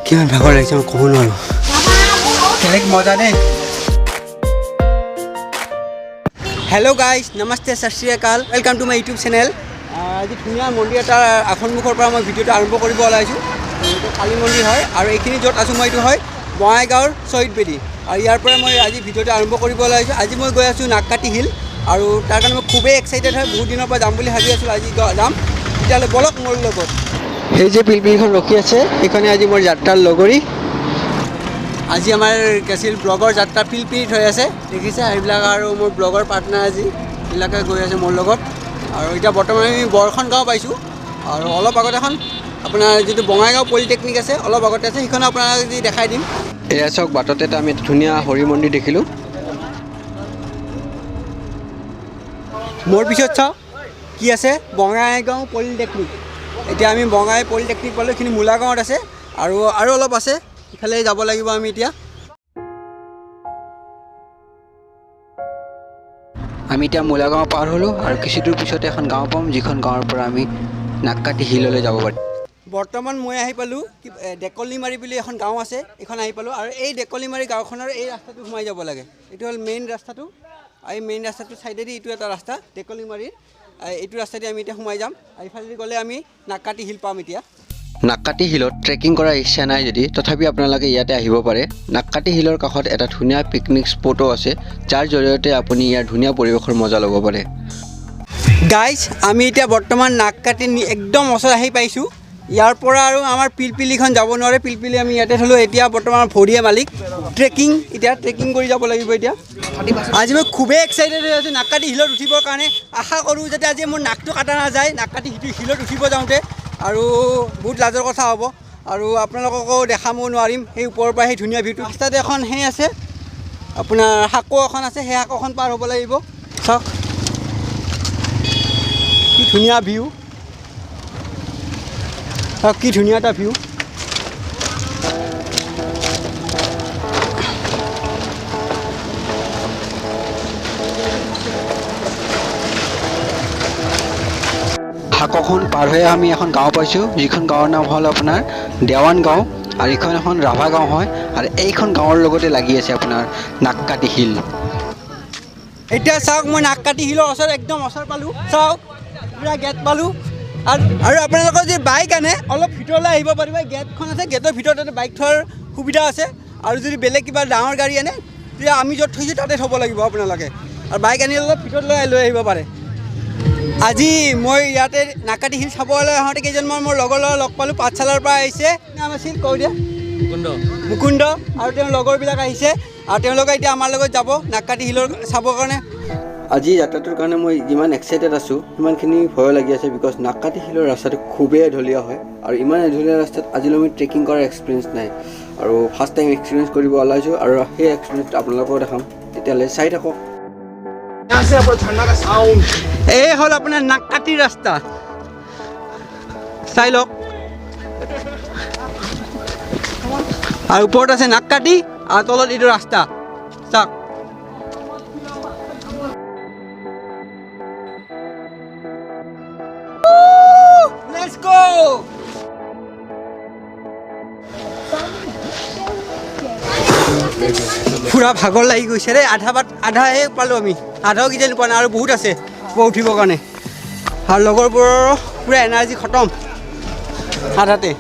কিমান ভাগৰ লাগিছে মই ক'ব নোৱাৰোঁ। বেলেগ মজা দেই। হেল্ল' গাইজ, নমস্তে, সত শ্ৰী আকাল, welcome to my YouTube channel. আজি ধুনীয়া মন্দিৰ এটাৰ আসনমুখৰ পৰা মই ভিডিঅ'টো আৰম্ভ কৰিব ওলাইছোঁ। এইটো কালী মন্দিৰ হয় আৰু এইখিনি য'ত আছোঁ মই এইটো হয় বঙাইগাঁৱৰ শ্বহীদ বেদী। আৰু ইয়াৰ পৰা মই আজি ভিডিঅ'টো আৰম্ভ কৰিব ওলাইছোঁ। আজি মই গৈ আছোঁ নাগকাটি হিল আৰু তাৰ কাৰণে মই খুবেই এক্সাইটেড হয়। বহুত দিনৰ পৰা যাম বুলি ভাবি আছোঁ, আজি যাম। তেতিয়াহ'লে বলক মোৰ লগত। সেই যে পিলপিলিখন ৰখি আছে সেইখনে আজি মোৰ যাত্ৰাৰ লগৰী। আজি আমাৰ কেছিল ব্লগৰ যাত্ৰা পিলপিলিত হৈ আছে, দেখিছে এইবিলাক। আৰু মোৰ ব্লগৰ পাৰ্টনাৰ আজি এইবিলাকে গৈ আছে মোৰ লগত। আৰু এতিয়া বৰ্তমান আমি বৰখন গাঁও পাইছোঁ আৰু অলপ আগত এখন আপোনাৰ যিটো বঙাইগাঁও পলিটেকনিক আছে অলপ আগতে আছে, সেইখন আপোনাক আজি দেখাই দিম। এয়া চাওক, বাটতে এটা আমি ধুনীয়া হৰি মন্দিৰ দেখিলোঁ। মোৰ পিছত চাওক কি আছে, বঙাইগাঁও পলিটেকনিক। এতিয়া আমি বঙাই পলিটেকনিক পালোঁ, এইখিনি মূলা গাঁৱত আছে আৰু অলপ আছে, ইফালে যাব লাগিব আমি এতিয়া। আমি এতিয়া মূলাগাঁও পাৰ হ'লোঁ আৰু কিছু দূৰ পিছতে এখন গাঁও পাম, যিখন গাঁৱৰ পৰা আমি নাগকাটি হিললৈ যাব পাৰিম। বৰ্তমান মই আহি পালোঁ ডেকলিমাৰী বুলি এখন গাঁও আছে, এইখন আহি পালোঁ। আৰু এই ডেকলিমাৰী গাঁওখনৰ এই ৰাস্তাটো সোমাই যাব লাগে। এইটো হ'ল মেইন ৰাস্তাটো। এই মেইন ৰাস্তাটোৰ ছাইডেদি এইটো এটা ৰাস্তা ডেকলিমাৰীৰ, এইটো ৰাস্তাদি আমি এতিয়া সোমাই যাম। আৰু ইফালেদি গ'লে আমি নাগকাটি হিল পাম। এতিয়া নাগকাটি হিলত ট্ৰেকিং কৰাৰ ইচ্ছা নাই যদি তথাপি আপোনালোকে ইয়াতে আহিব পাৰে। নাগকাটি হিলৰ কাষত এটা ধুনীয়া পিকনিক স্পটো আছে, যাৰ জৰিয়তে আপুনি ইয়াৰ ধুনীয়া পৰিৱেশৰ মজা ল'ব পাৰে। গাইজ, আমি এতিয়া বৰ্তমান নাগকাটি একদম ওচৰত আহি পাইছোঁ। ইয়াৰ পৰা আৰু আমাৰ পিলপিলিখন যাব নোৱাৰে, পিলপিলি আমি ইয়াতে থ'লোঁ। এতিয়া বৰ্তমান ভৰিয়ে মালিক এতিয়া ট্ৰেকিং কৰি যাব লাগিব। এতিয়া আজি মই খুবেই এক্সাইটেড হৈ আছোঁ নাগকাটি হিলত উঠিবৰ কাৰণে। আশা কৰোঁ যাতে আজি মোৰ নাকটো কাটা নাযায় নাগকাটি হিলত উঠিব যাওঁতে, আৰু বহুত লাজৰ কথা হ'ব। আৰু আপোনালোককো দেখাব নোৱাৰিম সেই ওপৰৰ পৰা সেই ধুনীয়া ভিউটো। ৰাস্তাতে এখন সেই আছে আপোনাৰ সাঁকো এখন আছে, সেই সাঁকোখন পাৰ হ'ব লাগিব। চাওক কি ধুনীয়া ভিউ, চাওক কি ধুনীয়া এটা ভিউ। সাঁকোখন পাৰ হৈ আমি এখন গাঁও পাইছোঁ, যিখন গাঁৱৰ নাম হ'ল আপোনাৰ দেৱান গাঁও। আৰু এইখন এখন ৰাভা গাঁও হয়। আৰু এইখন গাঁৱৰ লগতে লাগি আছে আপোনাৰ নাগকাটি হিল। এতিয়া চাওক, মই নাগকাটি হিলৰ ওচৰত একদম ওচৰ পালোঁ। চাওক পূৰা গেট পালোঁ। আৰু আপোনালোকৰ যদি বাইক আনে অলপ ভিতৰলৈ আহিব পাৰিব। গেটখন আছে, গেটৰ ভিতৰত বাইক থোৱাৰ সুবিধা আছে। আৰু যদি বেলেগ কিবা ডাঙৰ গাড়ী আনে তেতিয়া আমি য'ত থৈছোঁ তাতে থ'ব লাগিব আপোনালোকে। আৰু বাইক আনি অলপ ভিতৰলৈ লৈ আহিব পাৰে। আজি মই ইয়াতে নাগকাটি হিল চাবলৈ আহোঁতে কেইজনমান মোৰ লগৰ লগ পালোঁ, পাঠশালাৰ পৰা আহিছে। নাম আছিল কৈ দিয়া, মুকুন্দ। আৰু তেওঁৰ লগৰবিলাক আহিছে আৰু তেওঁলোকে এতিয়া আমাৰ লগত যাব নাগকাটি হিলৰ চাবৰ কাৰণে। আজি যাত্ৰাটোৰ কাৰণে মই যিমান এক্সাইটেড আছোঁ সিমানখিনি ভয় লাগি আছে, বিকজ নাগকাটি হিলৰ ৰাস্তাটো খুবেই এঢলীয়া হয়। আৰু ইমান এঢলীয়া ৰাস্তাত আজিলৈ মই ট্ৰেকিং কৰাৰ এক্সপিৰিয়েঞ্চ নাই, আৰু ফাৰ্ষ্ট টাইম এক্সপিৰিয়েঞ্চ কৰিব ওলাইছোঁ। আৰু সেই এক্সপিৰিয়েঞ্চটো আপোনালোকক দেখাম, তেতিয়াহ'লে চাই থাকক। এই হ'ল আপোনাৰ নাগকাটি ৰাস্তা, চাই লওক। আৰু ওপৰত আছে নাগকাটি আৰু তলত এইটো ৰাস্তা চাওক। Let's go! পুৰা ভাগৰ লাগি গৈছে দেই। আধাহে পালোঁ আমি, আধাও কিজানি পোৱা নাই, আৰু বহুত আছে উঠিবৰ কাৰণে। আৰু লগৰবোৰৰ পূৰা এনাৰ্জি খতম আধাতে।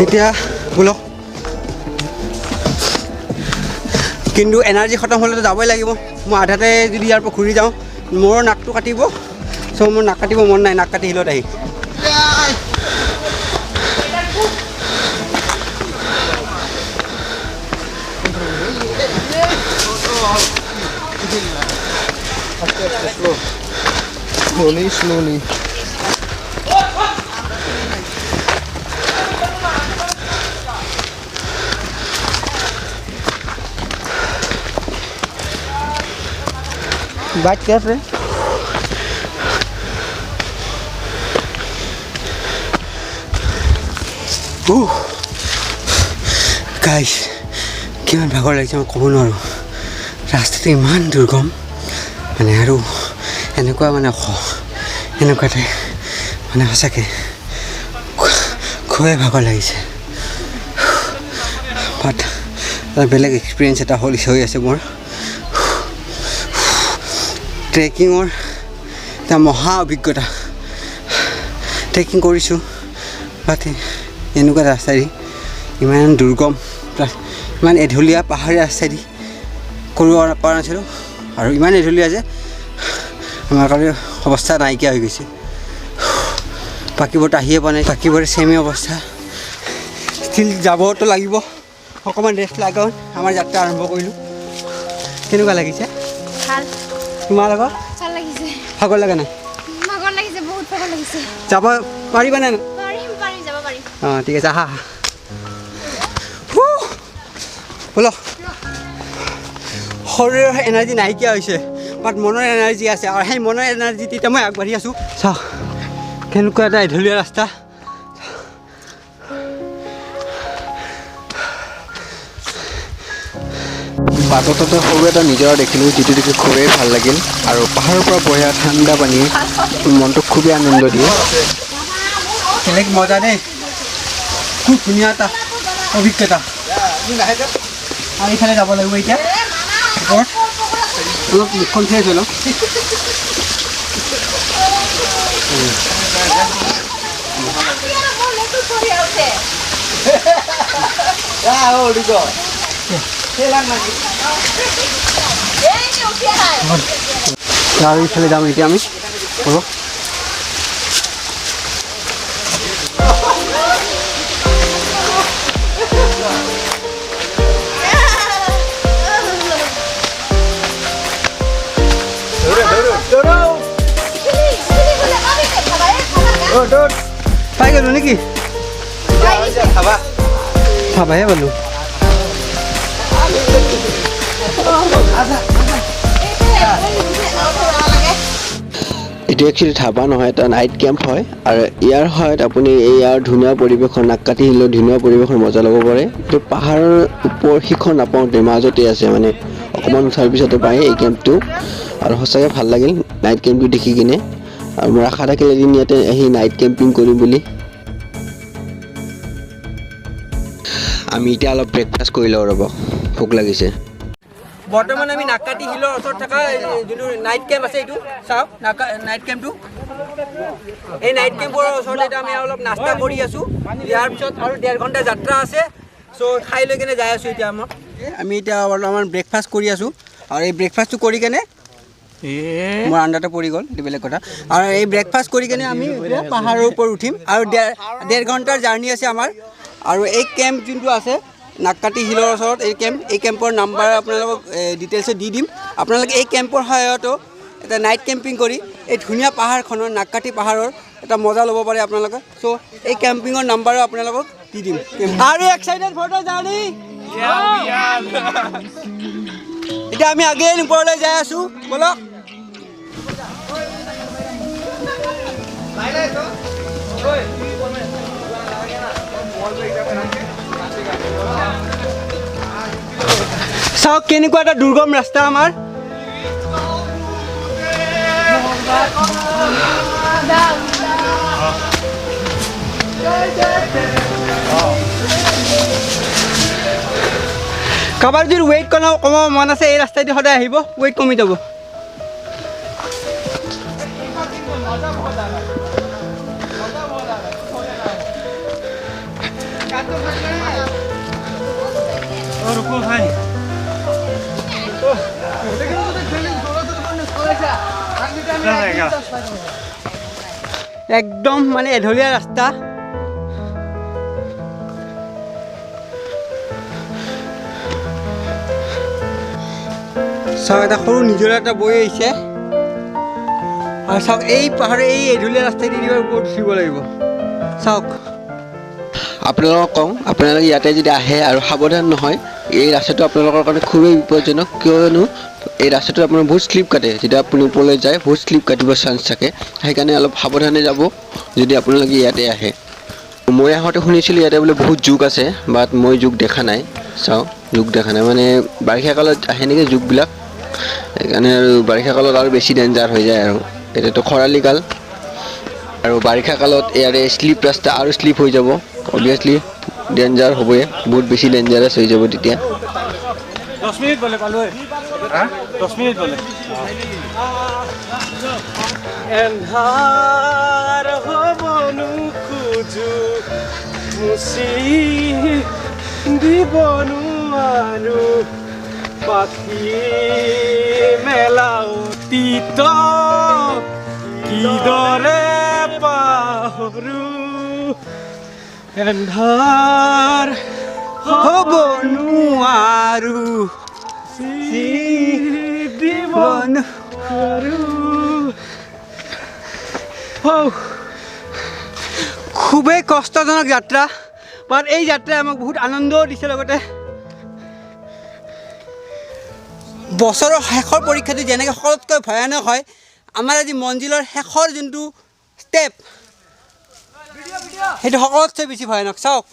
এতিয়া বোলক, কিন্তু এনাৰ্জি খতম হ'লেতো যাবই লাগিব। মই আধাতে যদি ইয়াৰ পৰা ঘূৰি যাওঁ মোৰ নাকটো কাটিব, চ' মোৰ নাক কাটিব মন নাই নাগকাটি হিলত আহি। Slowly. Back careful. Guys, কিমান ভাগৰ লাগিছে মই ক'ব নোৱাৰোঁ। ৰাস্তাটো ইমান দুৰ্গম মানে, আৰু এনেকুৱা মানে এনেকুৱাতে মানে সঁচাকৈ খুবেই ভাগৰ লাগিছে বাট বেলেগ এক্সপিৰিয়েঞ্চ এটা হৈ আছে মোৰ ট্ৰেকিঙৰ এটা মহা অভিজ্ঞতা ট্ৰেকিং কৰিছোঁ বাট এনেকুৱা ৰাস্তাইদি ইমান দুৰ্গম ইমান এঢলীয়া পাহাৰীয়া ৰাস্তাইদি কৰিব পৰা নাছিলোঁ আৰু ইমান এঢলীয়া যে আমাৰ কাৰণে অৱস্থা নাইকিয়া হৈ গৈছে বাকীবোৰত আহিয়ে পোৱা নাই বাকীবোৰে ছেমি অৱস্থা ষ্টিল যাবতো লাগিব অকণমান ৰেষ্ট লগাওঁ আমাৰ যাত্ৰা আৰম্ভ কৰিলোঁ কেনেকুৱা লাগিছে তোমাৰ লগত ভাল লাগিছে ভাগৰ লগা নাই ভাগৰ লাগিছে বহুত ভাগৰ লাগিছে যাব পাৰিবা নে পাৰিম যাব পাৰিম অঁ ঠিক আছে আহা ব'ল শৰীৰৰ এনাৰ্জি নাইকিয়া হৈছে বাট মনৰ এনাৰ্জি আছে আৰু সেই মনৰ এনাৰ্জি তেতিয়া মই আগবাঢ়ি আছোঁ চাওঁ কেনেকুৱা এটা এঢলীয়া ৰাস্তা বাটতে সৰু এটা নিজৰা দেখিলোঁ যিটো দেখি খুবেই ভাল লাগিল আৰু পাহাৰৰ পৰা বঢ়িয়া ঠাণ্ডা পানীয়ে মনটোক খুবেই আনন্দ দিয়ে বেলেগ মজা দেই খুব ধুনীয়া এটা অভিজ্ঞতা আৰু এইফালে যাব লাগিব এতিয়া ওপৰত অলপ মুখখন ফ্ৰেছ হৈ লওক আৰু এইফালে যাম এতিয়া আমি হ'ব পাই গ'লো নেকি খাবাহে পালোঁ এইটো একচুৱেলি ধাবা নহয় এটা নাইট কেম্প হয় আৰু ইয়াৰ সহায়ত আপুনি ইয়াৰ ধুনীয়া পৰিৱেশৰ নাককাটি হিলৰ ধুনীয়া পৰিৱেশৰ মজা ল'ব পাৰে এইটো পাহাৰৰ ওপৰ শিখৰ নাপাওঁতে মাজতে আছে মানে অকণমান উঠাৰ পিছতে পায় এই কেম্পটো আৰু সঁচাকৈ ভাল লাগিল নাইট কেম্পটো দেখি কিনে আৰু মোৰ আশা থাকিল এদিন ইয়াতে আহি নাইট কেম্পিং কৰিম বুলি আমি এতিয়া অলপ ব্ৰেকফাষ্ট কৰি লওঁ ৰ'ব ভোক লাগিছে বৰ্তমান আমি নাককাটি হিলৰ ওচৰত থকা যোনটো নাইট কেম্প আছে এইটো চাওক নাইট কেম্পটো এই নাইট কেম্পৰ ওচৰতে এতিয়া আমি অলপ নাস্তা কৰি আছোঁ ইয়াৰ পিছত আৰু 1.5 ঘণ্টা যাত্ৰা আছে চ' খাই লৈ কিনে যাই আছোঁ এতিয়া আমি এতিয়া অলপমান ব্ৰেকফাষ্ট কৰি আছোঁ আৰু এই ব্ৰেকফাষ্টটো কৰি কেনে মোৰ আণ্ডাৰতে পৰি গ'ল এইটো বেলেগ কথা আৰু এই ব্ৰেকফাষ্ট কৰি কেনে আমি পাহাৰৰ ওপৰত উঠিম আৰু 1.5 ঘণ্টাৰ জাৰ্ণি আছে আমাৰ আৰু এই কেম্প যোনটো আছে নাককাটি হিলৰ ওচৰত এই কেম্পৰ নাম্বাৰ আপোনালোকক ডিটেইলছত দি দিম আপোনালোকে এই কেম্পৰ সহায়তো এটা নাইট কেম্পিং কৰি এই ধুনীয়া পাহাৰখনৰ নাককাটি পাহাৰৰ এটা মজা ল'ব পাৰে আপোনালোকে চ' এই কেম্পিঙৰ নাম্বাৰো আপোনালোকক দি দিম আৰু এক্সাইটেড ফৰ জাৰ্ণি এতিয়া আমি আগেই ওপৰলৈ যাই আছোঁ বলক চাওক কেনেকুৱা এটা দুৰ্গম ৰাস্তা আমাৰ কাৰোবাৰ যদি ৱেইট কমাব মন আছে এই ৰাস্তাইদি সদায় আহিব ৱেইট কমি যাব একদম মানে এঢলীয়া ৰাস্তা চাওক এটা সৰু নিজৰা এটা বৈ আহিছে আৰু চাওক এই পাহাৰে এই এঢলীয়া ৰাস্তাইদি ওপৰত উঠিব লাগিব চাওক আপোনালোকক কওঁ আপোনালোকে ইয়াতে যদি আহে আৰু সাৱধান নহয় এই ৰাস্তাটো আপোনালোকৰ কাৰণে খুবেই বিপদজনক কিয়নো এই ৰাস্তাটো আপোনাৰ বহুত শ্লিপ কাটে যেতিয়া আপুনি ওপৰলৈ যায় বহুত শ্লিপ কাটিব চান্স থাকে সেইকাৰণে অলপ সাৱধানে যাব যদি আপোনালোকে ইয়াতে আহে মই আহোঁতে শুনিছিলোঁ ইয়াতে বোলে বহুত জোক আছে বাট মই জোক দেখা নাই চাওক জোক দেখা নাই মানে বাৰিষা কালত আহে নেকি জোকবিলাক সেইকাৰণে আৰু বাৰিষা কালত আৰু বেছি ডেঞ্জাৰ হৈ যায় আৰু এতিয়াতো খৰালি কাল আৰু বাৰিষা কালত ইয়াৰে শ্লিপ ৰাস্তা আৰু শ্লিপ হৈ যাব অবভিয়াছলি ডেঞ্জাৰ হ'বই বহুত বেছি ডেঞ্জাৰাছ হৈ যাব তেতিয়া 10 মিনিট বলে পালো 10 মিনিট বলে এন্ধাৰ হবনু খুজু মুছি দিবনু আৰু পাখি মেলা অতীত কিদৰে পাহৰু এন্ধাৰ হ'ব নোৱাৰো দিবনু আৰু খুবেই কষ্টজনক যাত্ৰা বাট এই যাত্ৰাই আমাক বহুত আনন্দও দিছে লগতে বছৰৰ শেষৰ পৰীক্ষাটো যেনেকৈ সকলোতকৈ ভয়ানক হয় আমাৰ আজি মঞ্জিলৰ শেষৰ যোনটো ষ্টেপ সেইটো সকলোতকৈ বেছি ভয়ানক চাওক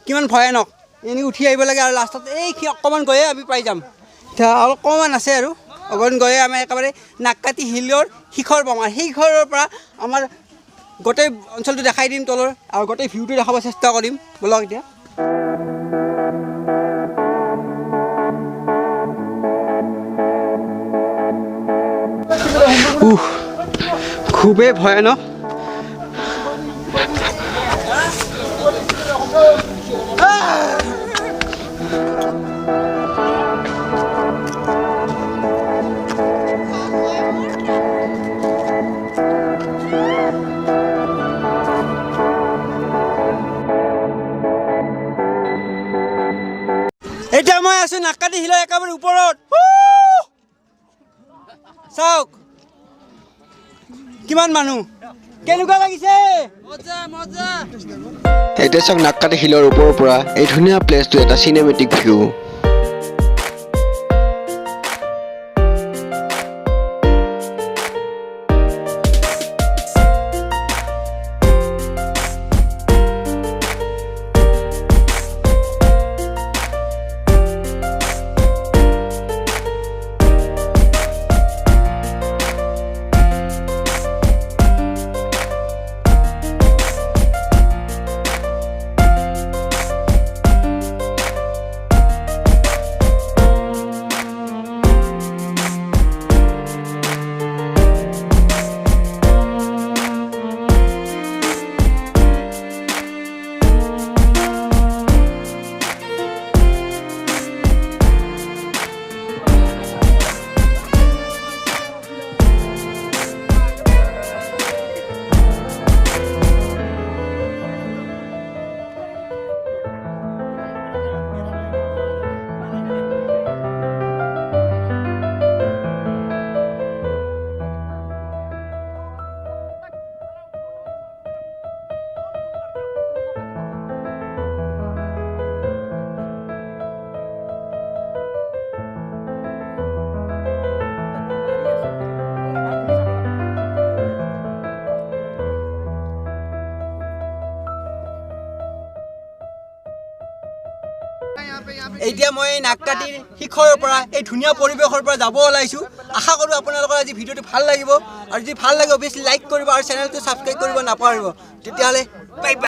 কিমান ভয়ানক এনেকৈ উঠি আহিব লাগে আৰু লাষ্টত এই অকণমান গৈয়ে আমি পাই যাম এতিয়া অকণমান আছে আৰু অকণমান গৈয়ে আমি একেবাৰে নাককাটি হিলৰ শিখৰ পাম আৰু সেই শিখৰৰ পৰা আমাৰ গোটেই অঞ্চলটো দেখাই দিম তলৰ আৰু গোটেই ভিউটো দেখাব চেষ্টা কৰিম বলক এতিয়া খুবেই ভয়ানক এতিয়া মই আছো নাককাটি হিলৰ একেবাৰে ওপৰত চাওক কিমান মানুহ কেনেকুৱা লাগিছে এতিয়া চাওক নাককাটি হিলৰ ওপৰৰ পৰা এই ধুনীয়া প্লেচটো এটা চিনেমেটিক ভিউ এতিয়া মই নাককাটিৰ শিখৰৰ পৰা এই ধুনীয়া পৰিৱেশৰ পৰা যাব ওলাইছোঁ আশা কৰোঁ আপোনালোকৰ আজি ভিডিঅ'টো ভাল লাগিব আৰু যদি ভাল লাগে অবভিয়াছলি লাইক কৰিব আৰু চেনেলটো ছাবস্ক্ৰাইব কৰিব নাপাহৰিব তেতিয়াহ'লে বাই বাই